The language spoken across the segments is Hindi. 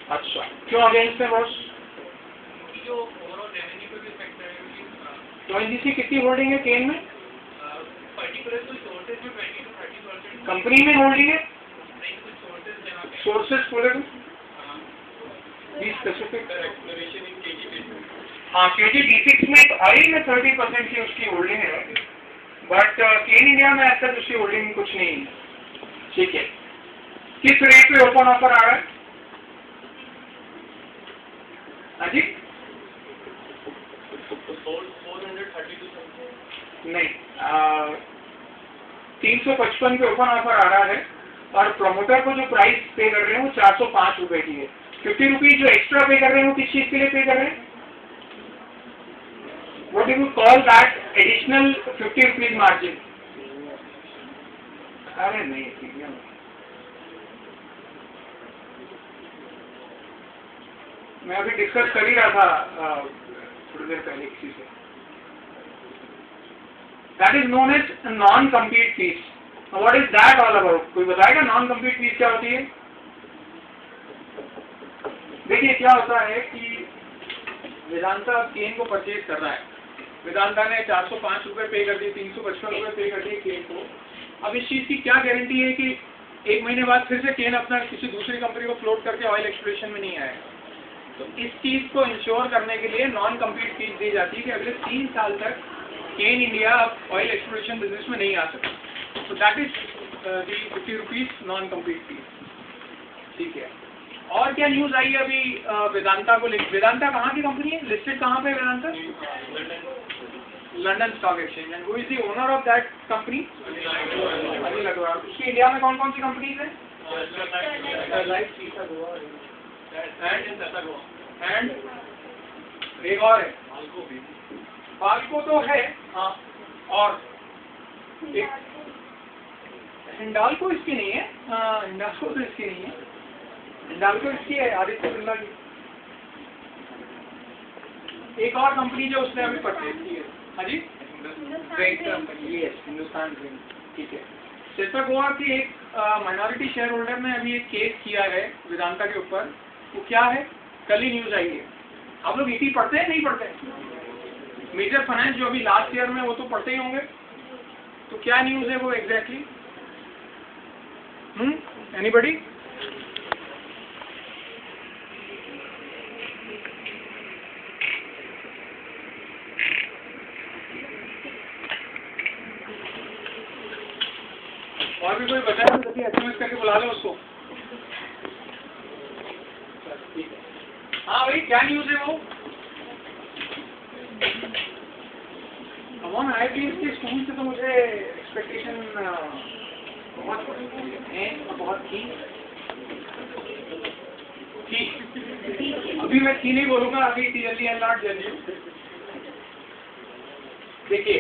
अच्छा, क्यों अगेंस्ट है बॉस? जो ओवरऑल रेवेन्यू पे भी इफेक्ट है। तो एनजीसी कितनी होल्डिंग है केन में? पर्टिकुलर कुछ सोर्सेज में 20 to 30%। कंपनी में होल्डिंग है? नहीं, कुछ सोर्सेज जहाँ पे सोर्सेज बोले तो be specific. Exploration in KG basis. हाँ, केजी B6 में आई में 30% की उसकी होल्डिंग है, बट केन इंडिया में ऐसा उसकी होल्डिंग कुछ नहीं है। ठीक है, किस रेट पे ओपन ऑफर आ रहा है? हाँ जी, 432 नहीं, 355 पे ओपन ऑफर आ रहा है और प्रमोटर को जो प्राइस पे कर रहे हैं वो 405 रुपए की है। 50 रुपीज जो एक्स्ट्रा पे कर रहे हैं वो किस चीज के लिए पे कर रहे हैं? What do you call that additional 50 rupees margin? अरे नहीं, ठीक है, मैं अभी डिस्कस कर ही रहा था थोड़ी देर पहले किसी से। That is known as non compete fees. What is that all about? कोई बताएगा नॉन कम्पीट फीस क्या होती है? देखिए क्या होता है कि वेदांता केन को परचेज कर रहा है, वेदांता ने 405 रुपए पे कर दिए, 355 रुपए पे कर दिए केन को। अब इस चीज की क्या गारंटी है कि एक महीने बाद फिर से केन अपना किसी दूसरी कंपनी को फ्लोट करके ऑयल एक्सप्लोरेशन में नहीं आएगा? तो इस चीज को इंश्योर करने के लिए नॉन कम्पीट फीस दी जाती है कि अगले 3 साल तक केन इंडिया ऑयल एक्सप्लोरेशन बिजनेस में नहीं आ सकता। तो that is the 50 rupees non compete fees. ठीक है, और क्या न्यूज आई है अभी वेदांता को लेकर? वेदांता कहाँ की कंपनी है, लिस्टेड कहाँ पे Vedanta? London stock exchange. And who is the owner of that company? Anil Agarwal. उसकी इंडिया में कौन कौन सी कंपनीज है? एंड एक और है, बाल्को तो है, हाँ, और एक हिंडाल्को इसकी नहीं है। हिंडाल्को तो इसकी नहीं है, हिंडाल्को इसकी है आदित्य बिरला की। एक और कंपनी जो उसने अभी परचेज की है, हाँ जी, कंपनी, यस, हिंदुस्तान जिंक। ठीक है, सेसा गोवा की एक माइनॉरिटी शेयर होल्डर ने अभी एक केस किया है वेदांता के ऊपर। वो क्या है, कल ही न्यूज आई है। आप लोग ईटी पढ़ते हैं नहीं पढ़ते हैं? मेजर फाइनेंस जो अभी लास्ट ईयर में, वो तो पढ़ते ही होंगे। तो क्या न्यूज है वो एग्जैक्टली? एनीबडी? और भी कोई बचा है तो एसएमएस करके बुला लो उसको। हाँ भाई, क्या न्यूज है वो? कमॉन, IITs के स्कूल से तो मुझे एक्सपेक्टेशन बहुत है, बहुत थी। अभी मैं थी नहीं बोलूंगा, अभी क्लियरली एंड नॉट जल्दी। देखिए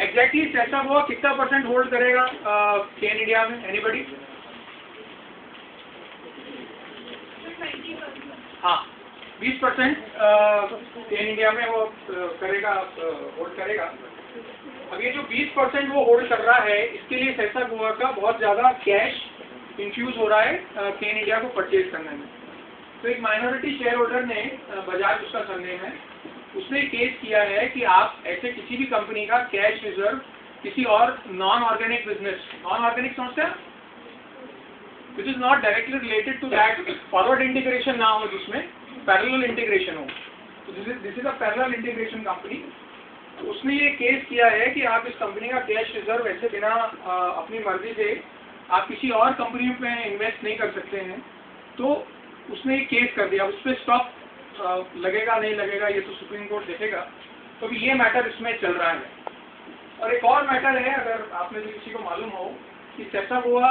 एग्जैक्टली ऐसा हुआ, कितना परसेंट होल्ड करेगा केन इंडिया में? एनीबडी? हाँ, 20% केन इंडिया में वो करेगा, होल्ड करेगा। अब ये जो 20% वो होल्ड कर रहा है, इसके लिए सेसा गोवा का बहुत ज़्यादा कैश इन्फ्यूज हो रहा है केन इंडिया को परचेज करने में। तो एक माइनॉरिटी शेयर होल्डर ने, बजाज उसका सरनेम है, उसने केस किया है कि आप ऐसे किसी भी कंपनी का कैश रिजर्व किसी और non organic business, non organic समझते हैं, which is not directly related to that, forward integration ना हो, जिसमें पैरेलल इंटीग्रेशन हो। तो this is a parallel integration company. उसने ये केस किया है कि आप इस कंपनी का कैश रिजर्व ऐसे बिना अपनी मर्जी से आप किसी और कंपनी में इन्वेस्ट नहीं कर सकते हैं। तो उसने ये केस कर दिया। उस पर स्टॉप लगेगा नहीं लगेगा ये तो सुप्रीम कोर्ट देखेगा। तो अभी ये मैटर इसमें चल रहा है। और एक और मैटर है, अगर आपने जो किसी को मालूम हो, कि सेसा गोवा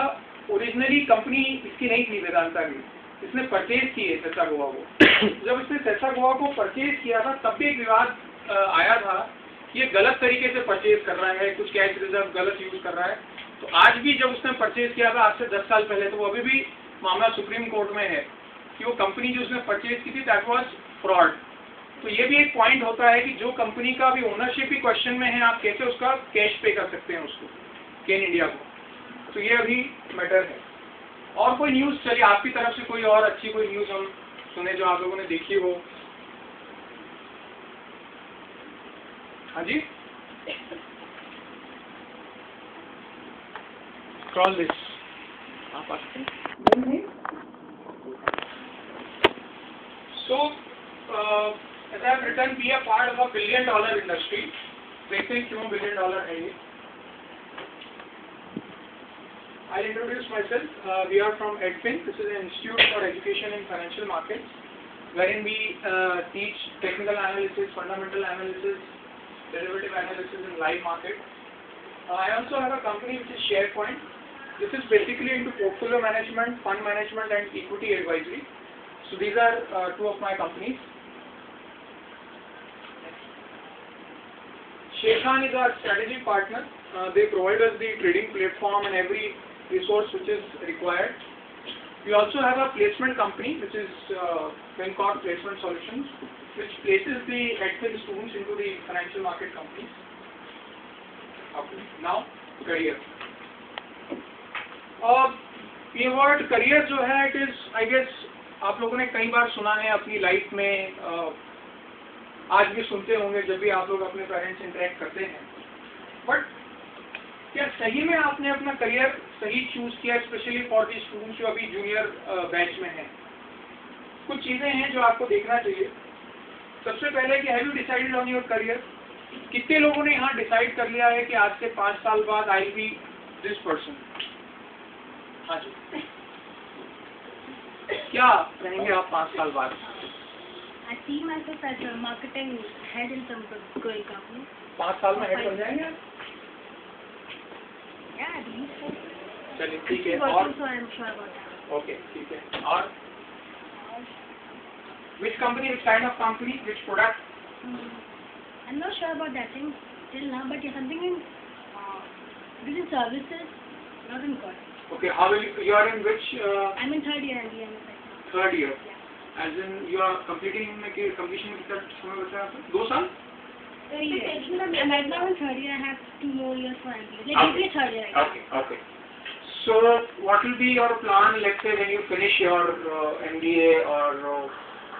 ओरिजिनली कंपनी इसकी नहीं थी वेदांता की, इसने परचेज की है सेसा गोवा को। जब इसने सेसा गोवा को परचेज किया था तब भी एक विवाद आया था, ये गलत तरीके से परचेज कर रहा है, कुछ कैश रिजर्व गलत यूज कर रहा है। तो आज भी जब उसने परचेज किया था आज से 10 साल पहले, तो वो अभी भी मामला सुप्रीम कोर्ट में है कि वो कंपनी जो उसने परचेज की थी दैट वाज फ्रॉड। तो ये भी एक पॉइंट होता है कि जो कंपनी का अभी ओनरशिप ही क्वेश्चन में है, आप कैसे उसका कैश पे कर सकते हैं उसको, केन इंडिया को। तो ये अभी मैटर है। और कोई न्यूज़, चलिए आपकी तरफ से कोई और अच्छी कोई न्यूज़ हम सुने जो आप लोगों ने देखी हो। हाँ जी, क्रॉल दिस आप आ सकते हैं। So, as I have written, be a part of a $1 billion industry. देखते हैं क्यों $1 billion है ये। I'll introduce myself. We are from EdFin. This is an Institute for Education in Financial Markets, wherein we teach technical analysis, fundamental analysis, derivative analysis in live market. I also have a company which is SharePoint. This is basically into portfolio management, fund management, and equity advisory. So these are two of my companies. Shekhan is our strategic partner. They provide us the trading platform and every resource which is required. We also have a placement company which is FinCorp Placement Solutions, which places the EdFin students into the financial market companies. Okay. Now, career. ये वर्ड करियर जो है, इट इज आई गेस आप लोगों ने कई बार सुना है अपनी लाइफ में, आज भी सुनते होंगे जब भी आप लोग अपने पेरेंट्स इंटरेक्ट करते हैं। बट क्या सही में आपने अपना करियर सही चूज किया, स्पेशली फॉर दी स्टूडेंट्स जो अभी जूनियर बैच में हैं? कुछ चीज़ें हैं जो आपको देखना चाहिए। सबसे पहले कि have you decided on your career? कितने लोगों ने यहाँ डिसाइड कर लिया है कि आज से 5 साल बाद I will be this person? हाँ जी, क्या कहेंगे आप 5 साल बाद? I see myself as a marketing head in some growing company. 5 साल में हेड बन जाएंगे? Yeah, I believe so. चलिए ठीक है। Working, और so I'm sure about that. Okay ठीक है। और which company, which kind of company, which product? I'm not sure about that thing till now, but yeah, something in this is services, not in good. Okay, how will you are in which? I'm in third year MBA right now. Third year. Yeah. As in you are completing में कि completion में कितना समय बचा है आपको? 2 साल? I'm right now in third year. I have 2 more years for MBA. Like Okay. MBA third year right now. Okay, okay. So what will be your plan, let's say when you finish your MBA or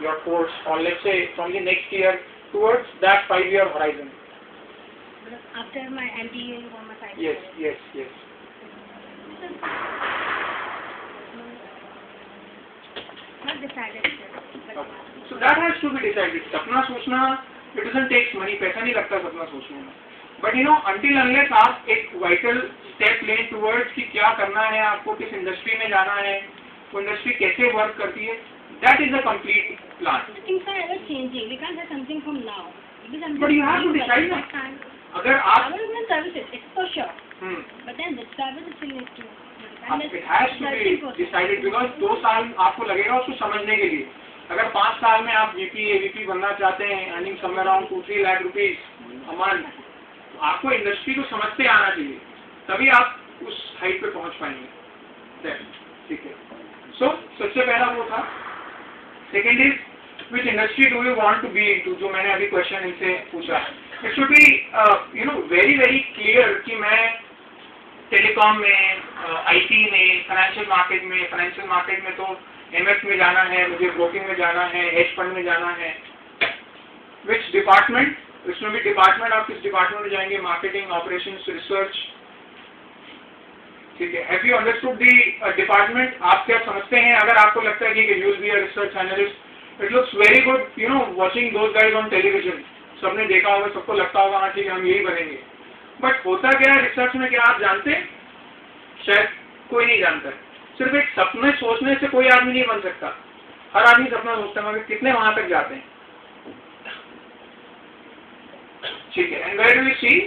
your course, or let's say from the next year towards that 5-year horizon? After my MBA or my 5 Yes, yes, yes. Not decided still. But Okay. So that has to be decided. सपना सोचना, it doesn't take money, पैसा नहीं लगता सपना सोचने में. But you know, until unless आप एक vital step लें towards कि क्या करना है आपको, किस इंडस्ट्री में जाना है, वो इंडस्ट्री कैसे वर्क करती है, that is a complete plan. things are ever changing. We can't have something from now. Because But you have to decide ना. अगर I आप will in services, it's for sure. But then the services still needs to. it has to be decided because 2 साल आपको लगेगा उसको समझने के लिए। अगर 5 साल में आप VP AVP बनना चाहते हैं, earning somewhere around 2-3 lakh rupees a month, आपको इंडस्ट्री को समझते आना चाहिए, तभी आप उस हाइट पे पहुंच पाएंगे। ठीक है। सो सबसे पहला वो था। Second is which industry do you want to be into, जो मैंने अभी क्वेश्चन इनसे पूछा। It should be very very clear कि मैं टेलीकॉम में, IT में, फाइनेंशियल मार्केट में तो MF में जाना है, मुझे ब्रोकिंग में जाना है, हेज फंड में जाना है। विच डिपार्टमेंट, इसमें भी डिपार्टमेंट, आप किस डिपार्टमेंट में जाएंगे, मार्केटिंग, ऑपरेशंस, रिसर्च। ठीक है। Have you understood the department? आप क्या समझते हैं? अगर आपको लगता है कि you will be a research analyst, it looks very good watching those guys on television. सबने देखा होगा, सबको लगता होगा हाँ ठीक है हम यही बनेंगे। बट होता क्या है रिसर्च में, क्या आप जानते हैं? शायद कोई नहीं जानता है। सिर्फ एक सपने सोचने से कोई आदमी नहीं बन सकता। हर आदमी सपना सोचता है, मगर कितने वहां तक जाते हैं? ठीक है। And where do we see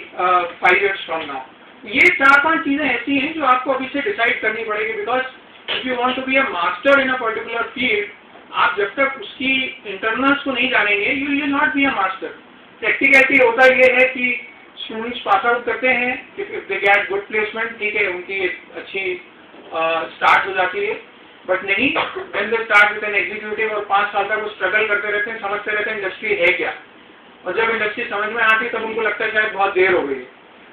5 years from now? ये 4-5 चीजें ऐसी हैं जो आपको अभी से डिसाइड करनी पड़ेगी, because if you want to be a master in a particular field, आप जब तक उसकी इंटरनल्स को नहीं जानेंगे, you will not be a master. Practicality होता ये है कि स्टूडेंट्स पास आउट करते हैं, if they get good placement, ठीक है, उनकी एक अच्छी स्टार्ट हो जाती है। बट नहीं, when they start with an executive और 5 साल तक वो स्ट्रगल करते रहते हैं, समझते रहते हैं इंडस्ट्री है क्या, और जब इंडस्ट्री समझ में आती है तब उनको लगता है शायद बहुत देर हो गई।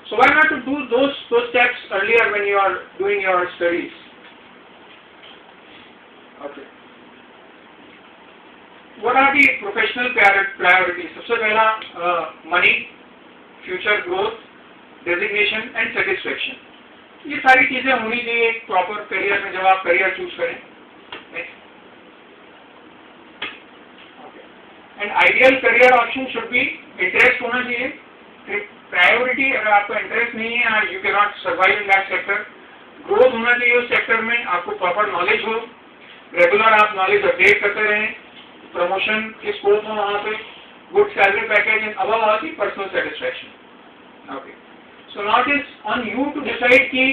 So why not to do those steps earlier when you are doing your studies? Okay. What are the professional priorities? सबसे पहला money, future growth, designation and satisfaction. ये सारी चीजें होनी चाहिए एक प्रॉपर करियर में जब आप करियर चूज करें. And ideal career option should be interest होना चाहिए. प्रायोरिटी अगर आपका इंटरेस्ट नहीं है, you can not survive in that sector. Growth होना चाहिए उस सेक्टर में, आपको प्रॉपर नॉलेज हो, रेगुलर आप नॉलेज अपडेट करते रहें, प्रमोशन के स्कोप हो वहाँ पे, good salary package and above all the personal satisfaction. Okay, so now it is on you to decide कि